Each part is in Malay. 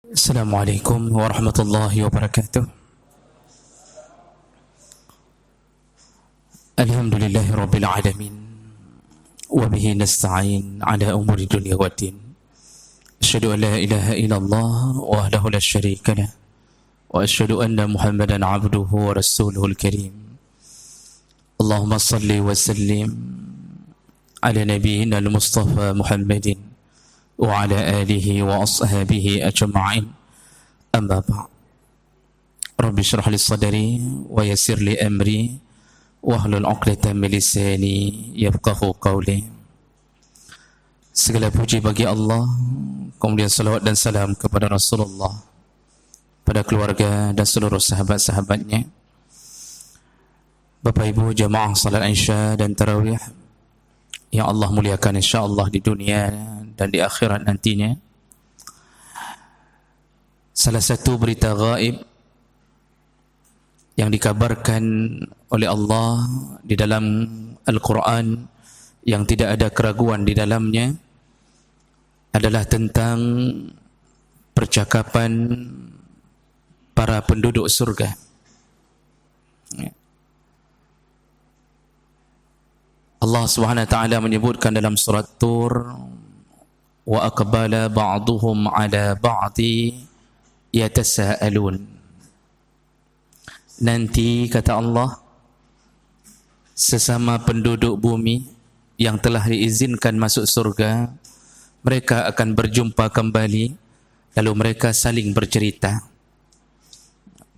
Assalamualaikum warahmatullahi wabarakatuh. Alhamdulillahi rabbil alamin. Wa bihi nasta'in ala umuri dunya waddin. Asyhadu an la ilaha illallah wahdahu la syarika lah. Wa asyhadu anna Muhammadan abduhu wa rasuluhul karim. Allahumma salli wa sallim ala nabiyyina al-Mustafa Muhammadin wa ala alihi wa ashabihi ajma'in. Amma ba'd. Rabbi shrah li sadri wa yassir li amri wahlul 'uqdatam min lisani yafqahu qawli. Segala puji bagi Allah, kemudian salawat dan salam kepada Rasulullah, pada keluarga dan seluruh sahabat-sahabatnya. Bapak Ibu jamaah salat Isya dan tarawih yang Allah muliakan insya-Allah di dunia dan di akhirat nantinya. Salah satu berita gaib yang dikabarkan oleh Allah di dalam Al-Quran yang tidak ada keraguan di dalamnya adalah tentang percakapan para penduduk surga. Allah Subhanahu wa taala menyebutkan dalam surat Tur, wa aqbala ba'duhum 'ala ba'di yatasaalun. Nanti kata Allah, sesama penduduk bumi yang telah diizinkan masuk surga, mereka akan berjumpa kembali lalu mereka saling bercerita.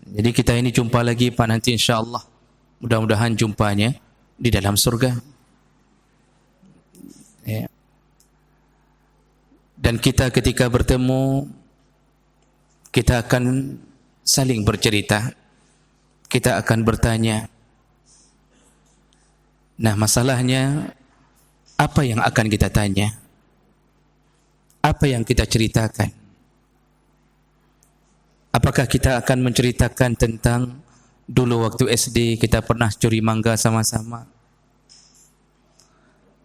Jadi kita ini jumpa lagi Pak nanti insya-Allah. Mudah-mudahan jumpanya di dalam surga. Ya. Dan kita ketika bertemu, kita akan saling bercerita, kita akan bertanya. Nah, masalahnya apa yang akan kita tanya? Apa yang kita ceritakan? Apakah kita akan menceritakan tentang dulu waktu SD kita pernah curi mangga sama-sama?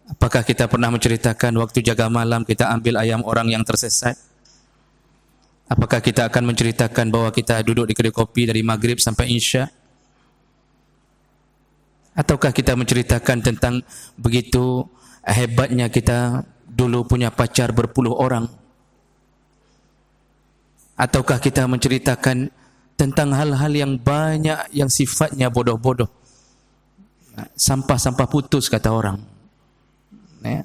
Apakah kita pernah menceritakan waktu jaga malam kita ambil ayam orang yang tersesat? Apakah kita akan menceritakan bahwa kita duduk di kedai kopi dari maghrib sampai isya? Ataukah kita menceritakan tentang begitu hebatnya kita dulu punya pacar berpuluh orang? Ataukah kita menceritakan tentang hal-hal yang banyak yang sifatnya bodoh-bodoh? Sampah-sampah putus kata orang.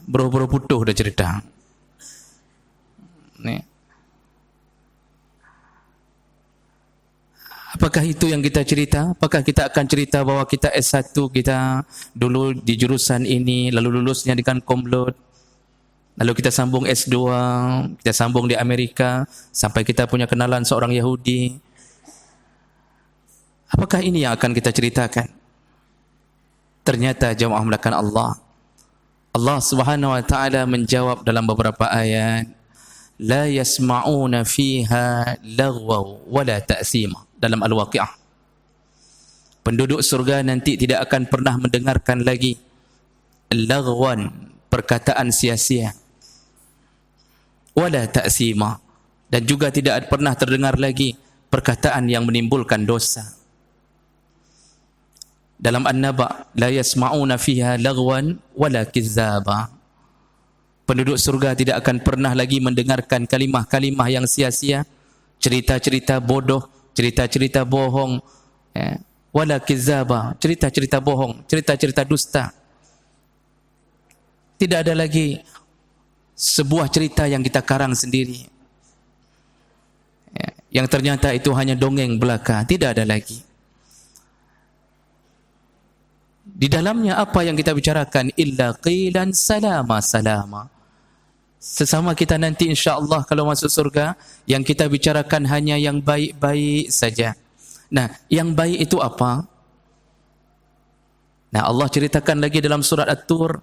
Bro-bro putuh dah cerita. Apakah itu yang kita cerita? Apakah kita akan cerita bahwa kita S1 kita dulu di jurusan ini, lalu lulusnya dengan komlot, lalu kita sambung S2, kita sambung di Amerika, sampai kita punya kenalan seorang Yahudi. Apakah ini yang akan kita ceritakan? Ternyata jemaah melakukan Allah Subhanahu wa taala menjawab dalam beberapa ayat, la yasma'una fiha lagwa wala ta'sima. Dalam Al-Waqi'ah, penduduk surga nanti tidak akan pernah mendengarkan lagi lagwan, perkataan sia-sia, wala ta'sima, dan juga tidak pernah terdengar lagi perkataan yang menimbulkan dosa. Dalam An-Naba, la yasma'una fiha lagwan wala kizzaba. Penduduk surga tidak akan pernah lagi mendengarkan kalimah-kalimah yang sia-sia, cerita-cerita bodoh, cerita-cerita bohong, wala kizzaba, cerita-cerita bohong, cerita-cerita dusta. Tidak ada lagi sebuah cerita yang kita karang sendiri, yang ternyata itu hanya dongeng belaka. Tidak ada lagi. Di dalamnya apa yang kita bicarakan? Illa qilan salama salama. Sesama kita nanti insya-Allah kalau masuk surga, yang kita bicarakan hanya yang baik-baik saja. Nah, yang baik itu apa? Nah, Allah ceritakan lagi dalam surat At-Tur,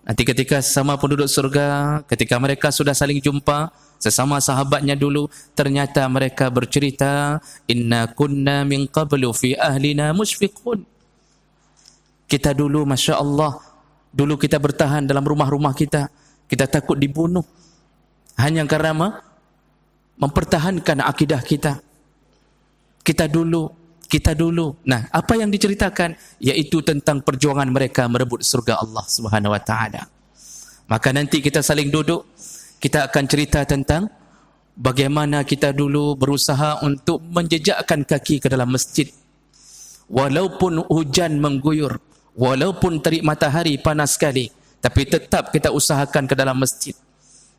nanti ketika sesama penduduk surga, ketika mereka sudah saling jumpa, sesama sahabatnya dulu, ternyata mereka bercerita, inna kunna min qablu fi ahlina musyfiqun. Kita dulu, Masya Allah, dulu kita bertahan dalam rumah-rumah kita, kita takut dibunuh hanya karena mempertahankan akidah kita. Kita dulu. Nah, apa yang diceritakan? Yaitu tentang perjuangan mereka merebut surga Allah Subhanahu Wa Taala. Maka nanti kita saling duduk, kita akan cerita tentang bagaimana kita dulu berusaha untuk menjejakkan kaki ke dalam masjid. Walaupun hujan mengguyur, walaupun terik matahari panas sekali, tapi tetap kita usahakan ke dalam masjid.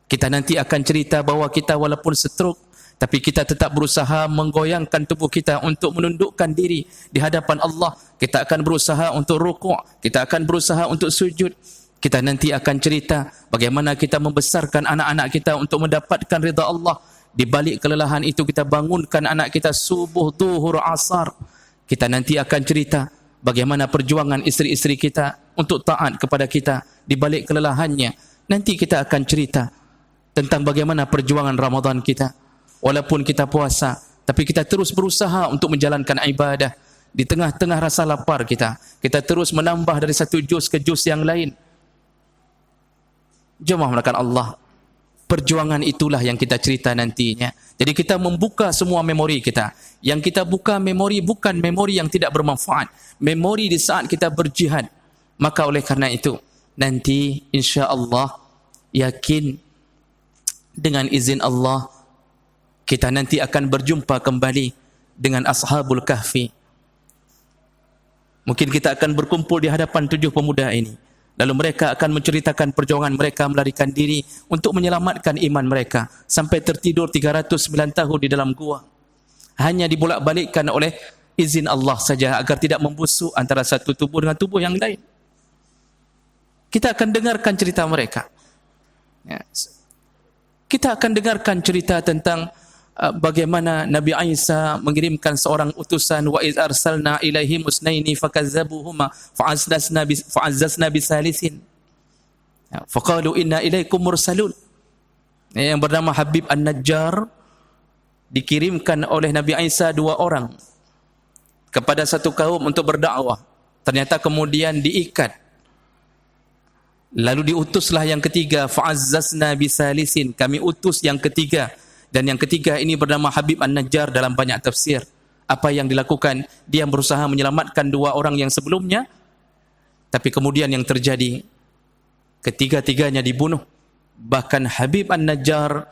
Kita nanti akan cerita bahawa kita walaupun stroke, tapi kita tetap berusaha menggoyangkan tubuh kita untuk menundukkan diri di hadapan Allah. Kita akan berusaha untuk rukuk, kita akan berusaha untuk sujud. Kita nanti akan cerita bagaimana kita membesarkan anak-anak kita untuk mendapatkan ridha Allah. Di balik kelelahan itu kita bangunkan anak kita subuh, zuhur, asar. Kita nanti akan cerita bagaimana perjuangan isteri-isteri kita untuk taat kepada kita di balik kelelahannya. Nanti kita akan cerita tentang bagaimana perjuangan Ramadan kita. Walaupun kita puasa, tapi kita terus berusaha untuk menjalankan ibadah. Di tengah-tengah rasa lapar kita terus menambah dari satu juz ke juz yang lain. Jemaah melakukan Allah. Perjuangan itulah yang kita cerita nantinya. Jadi kita membuka semua memori kita. Yang kita buka memori bukan memori yang tidak bermanfaat. Memori di saat kita berjihad. Maka oleh karena itu, nanti insya-Allah yakin dengan izin Allah, kita nanti akan berjumpa kembali dengan Ashabul Kahfi. Mungkin kita akan berkumpul di hadapan 7 pemuda ini. Lalu mereka akan menceritakan perjuangan mereka melarikan diri untuk menyelamatkan iman mereka. Sampai tertidur 309 tahun di dalam gua. Hanya dibolak-balikkan oleh izin Allah saja agar tidak membusuk antara satu tubuh dengan tubuh yang lain. Kita akan dengarkan cerita mereka. Kita akan dengarkan cerita tentang bagaimana Nabi Isa mengirimkan seorang utusan, wa iz arsalna ilaihim usnaini fakazzabuhuma fa'azzazna bisalisin faqalu inna ilaikum mursalun. Yang bernama Habib An-Najjar dikirimkan oleh Nabi Isa 2 orang kepada satu kaum untuk berdakwah. Ternyata kemudian diikat. Lalu diutuslah yang ketiga, fa'azzazna bisalisin, kami utus yang ketiga. Dan yang ketiga ini bernama Habib An-Najjar dalam banyak tafsir. Apa yang dilakukan? Dia berusaha menyelamatkan 2 orang yang sebelumnya. Tapi kemudian yang terjadi, ketiga-tiganya dibunuh. Bahkan Habib An-Najjar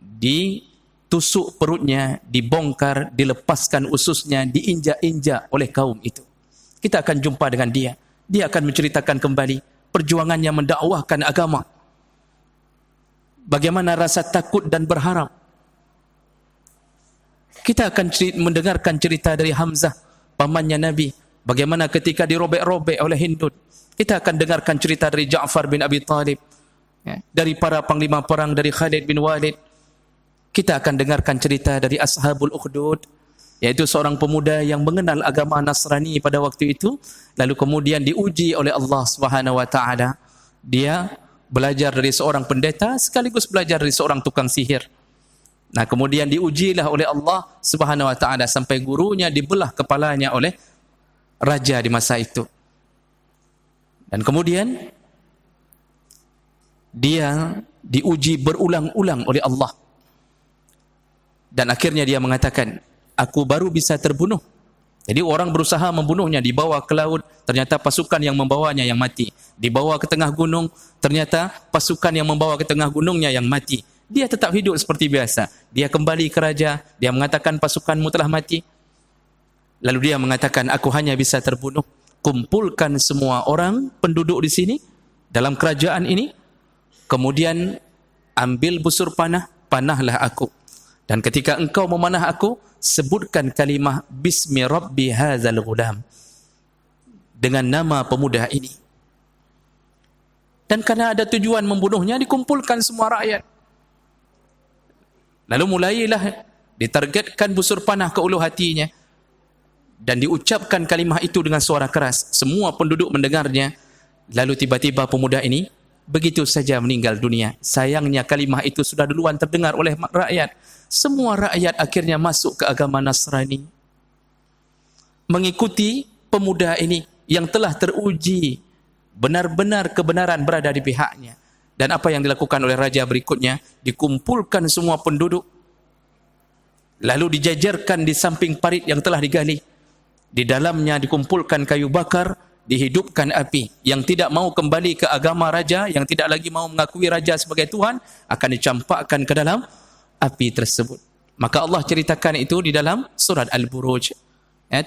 ditusuk perutnya, dibongkar, dilepaskan ususnya, diinjak-injak oleh kaum itu. Kita akan jumpa dengan dia. Dia akan menceritakan kembali perjuangannya mendakwahkan agama. Bagaimana rasa takut dan berharap. Kita akan mendengarkan cerita dari Hamzah, pamannya Nabi. Bagaimana ketika dirobek-robek oleh Hindun. Kita akan dengarkan cerita dari Ja'far bin Abi Talib. Dari para panglima perang, dari Khalid bin Walid. Kita akan dengarkan cerita dari Ashabul Ukhdud. Yaitu seorang pemuda yang mengenal agama Nasrani pada waktu itu. Lalu kemudian diuji oleh Allah SWT. Dia belajar dari seorang pendeta sekaligus belajar dari seorang tukang sihir. Nah, kemudian diujilah oleh Allah Subhanahu Wa Taala sampai gurunya dibelah kepalanya oleh raja di masa itu. Dan kemudian dia diuji berulang-ulang oleh Allah. Dan akhirnya dia mengatakan, aku baru bisa terbunuh. Jadi orang berusaha membunuhnya, dibawa ke laut, ternyata pasukan yang membawanya yang mati. Dibawa ke tengah gunung, ternyata pasukan yang membawa ke tengah gunungnya yang mati. Dia tetap hidup seperti biasa. Dia kembali ke raja, dia mengatakan pasukanmu telah mati. Lalu dia mengatakan, aku hanya bisa terbunuh. Kumpulkan semua orang penduduk di sini, dalam kerajaan ini, kemudian ambil busur panah, panahlah aku. Dan ketika engkau memanah aku, sebutkan kalimah Bismi Rabbi Hazal Ghulam, dengan nama pemuda ini. Dan karena ada tujuan membunuhnya, dikumpulkan semua rakyat. Lalu mulailah ditargetkan busur panah ke ulu hatinya. Dan diucapkan kalimah itu dengan suara keras. Semua penduduk mendengarnya. Lalu tiba-tiba pemuda ini begitu saja meninggal dunia. Sayangnya kalimah itu sudah duluan terdengar oleh rakyat. Semua rakyat akhirnya masuk ke agama Nasrani. Mengikuti pemuda ini yang telah teruji. Benar-benar kebenaran berada di pihaknya. Dan apa yang dilakukan oleh raja berikutnya? Dikumpulkan semua penduduk. lalu dijajarkan di samping parit yang telah digali. Di dalamnya dikumpulkan kayu bakar, dihidupkan api. Yang tidak mau kembali ke agama raja, yang tidak lagi mau mengakui raja sebagai Tuhan, akan dicampakkan ke dalam api tersebut. Maka Allah ceritakan itu di dalam surat Al-Buruj,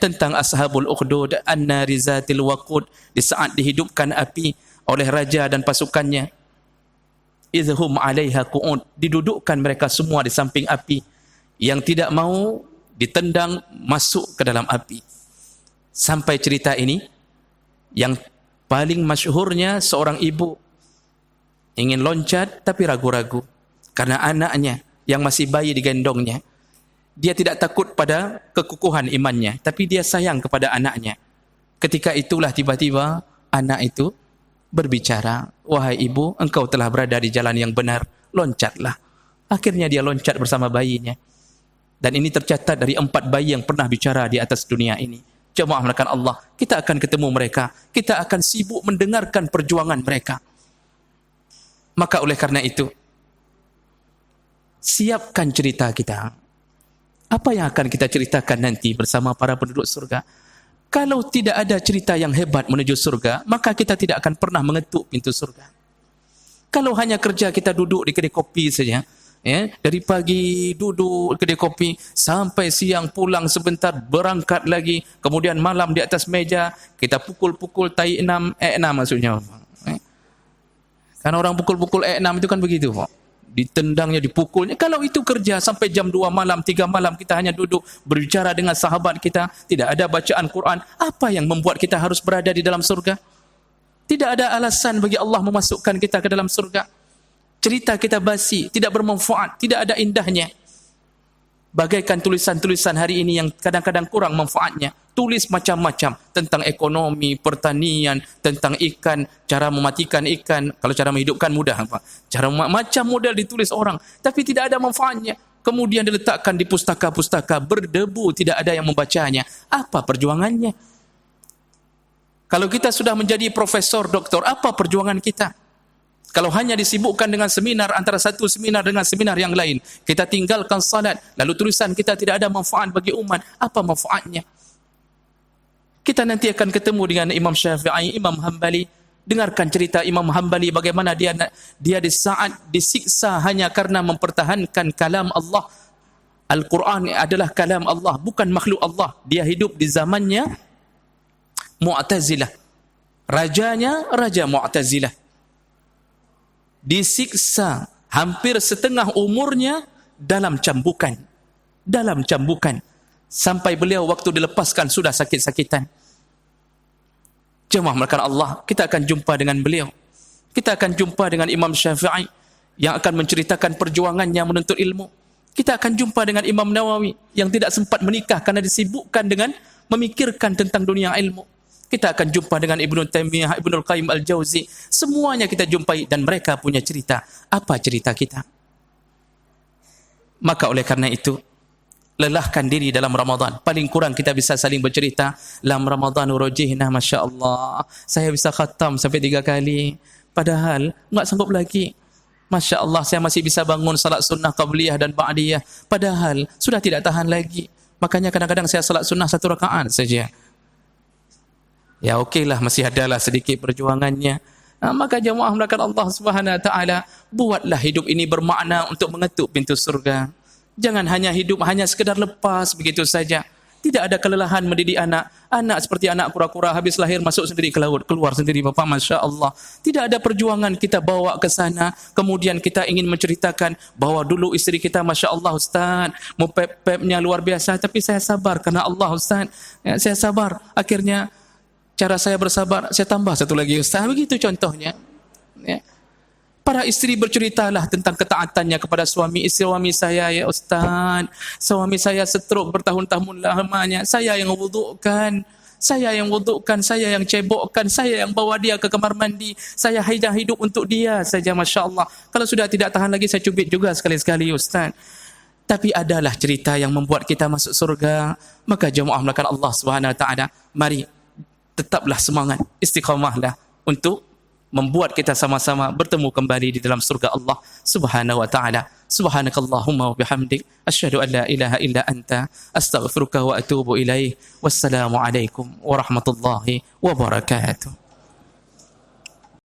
tentang ashabul ukhdud an-nari zatil waqud, di saat dihidupkan api oleh raja dan pasukannya. Idhum 'alaiha qu'ud, didudukkan mereka semua di samping api, yang tidak mau ditendang masuk ke dalam api. Sampai cerita ini, yang paling masyhurnya seorang ibu ingin loncat tapi ragu-ragu karena anaknya yang masih bayi digendongnya. Dia tidak takut pada kekukuhan imannya, tapi dia sayang kepada anaknya. Ketika itulah tiba-tiba anak itu berbicara, "Wahai ibu, engkau telah berada di jalan yang benar, loncatlah." Akhirnya dia loncat bersama bayinya. Dan ini tercatat dari 4 bayi yang pernah bicara di atas dunia ini. Jemaah melakukan Allah, kita akan ketemu mereka, kita akan sibuk mendengarkan perjuangan mereka. Maka oleh karena itu, siapkan cerita kita. Apa yang akan kita ceritakan nanti bersama para penduduk surga? Kalau tidak ada cerita yang hebat menuju surga, maka kita tidak akan pernah mengetuk pintu surga. Kalau hanya kerja kita duduk di kedai kopi saja, dari pagi duduk di kedai kopi sampai siang pulang sebentar, berangkat lagi, kemudian malam di atas meja kita pukul-pukul tai 6 maksudnya. Karena orang pukul-pukul 6 itu kan begitu, Pak. Ditendangnya, dipukulnya. Kalau itu kerja sampai jam 2 malam, 3 malam kita hanya duduk berbicara dengan sahabat kita, tidak ada bacaan Quran, apa yang membuat kita harus berada di dalam surga? Tidak ada alasan bagi Allah memasukkan kita ke dalam surga. Cerita kita basi, tidak bermanfaat, tidak ada indahnya. Bagaikan tulisan-tulisan hari ini yang kadang-kadang kurang manfaatnya. Tulis macam-macam tentang ekonomi, pertanian, tentang ikan, cara mematikan ikan. Kalau cara menghidupkan mudah, Pak. Cara macam model ditulis orang, tapi tidak ada manfaatnya. Kemudian diletakkan di pustaka-pustaka, berdebu, tidak ada yang membacanya. Apa perjuangannya? Kalau kita sudah menjadi profesor, doktor, apa perjuangan kita? Kalau hanya disibukkan dengan seminar, antara satu seminar dengan seminar yang lain, kita tinggalkan salat, lalu tulisan kita tidak ada manfaat bagi umat, apa manfaatnya? Kita nanti akan ketemu dengan Imam Syafi'i, Imam Hambali. Dengarkan cerita Imam Hambali bagaimana dia di saat disiksa hanya karena mempertahankan kalam Allah. Al-Quran adalah kalam Allah, bukan makhluk Allah. Dia hidup di zamannya Mu'tazilah. Rajanya Raja Mu'tazilah. Disiksa hampir setengah umurnya dalam cambukan. Sampai beliau waktu dilepaskan sudah sakit-sakitan. Jemaah melakukan Allah, kita akan jumpa dengan beliau. Kita akan jumpa dengan Imam Syafi'i yang akan menceritakan perjuangannya menuntut ilmu. Kita akan jumpa dengan Imam Nawawi yang tidak sempat menikah karena disibukkan dengan memikirkan tentang dunia ilmu. Kita akan jumpa dengan Ibnu Taimiyah, Ibnu Qayyim Al-Jauzi. Semuanya kita jumpai dan mereka punya cerita. Apa cerita kita? Maka oleh karena itu, lelahkan diri dalam Ramadan. Paling kurang kita bisa saling bercerita. Dalam Ramadan rojihna, Masya Allah. Saya bisa khatam sampai 3 kali. Padahal, enggak sanggup lagi. Masya Allah, saya masih bisa bangun salat sunnah qabliyah dan ba'diyah. Padahal, sudah tidak tahan lagi. Makanya kadang-kadang saya salat sunnah 1 rakaat saja. Ya okeylah, masih adalah sedikit perjuangannya. Maka jemaah melakukan Allah Subhanahu Wa Taala, buatlah hidup ini bermakna untuk mengetuk pintu surga. Jangan hanya hidup hanya sekedar lepas begitu saja. Tidak ada kelelahan mendidik anak. Anak seperti anak kura-kura habis lahir masuk sendiri ke laut, keluar sendiri, Bapak, Masya Allah. Tidak ada perjuangan kita bawa ke sana. Kemudian kita ingin menceritakan bahawa dulu isteri kita, Masya Allah Ustaz, mupep-pepnya luar biasa, tapi saya sabar karena Allah Ustaz. Ya, saya sabar. Akhirnya cara saya bersabar, saya tambah 1 lagi Ustaz. Begitu contohnya. Ya. Para istri berceritalah tentang ketaatannya kepada suami. Suami saya, ya Ustaz, suami saya stroke bertahun-tahun lamanya. Saya yang wudukkan, saya yang cebokkan, saya yang bawa dia ke kamar mandi. Saya hidup untuk dia saja, Masya Allah. Kalau sudah tidak tahan lagi, saya cubit juga sekali-sekali Ustaz. Tapi adalah cerita yang membuat kita masuk surga. Maka jemaah melakukan Allah Subhanahu Wa Taala, mari tetaplah semangat, istiqamahlah untuk membuat kita sama-sama bertemu kembali di dalam surga Allah Subhanahu Wa Taala. Subhanakallahumma wa bihamdik asyhadu an la ilaha illa anta astaghfiruka wa atubu ilaik. Wassalamu alaikum warahmatullahi wabarakatuh.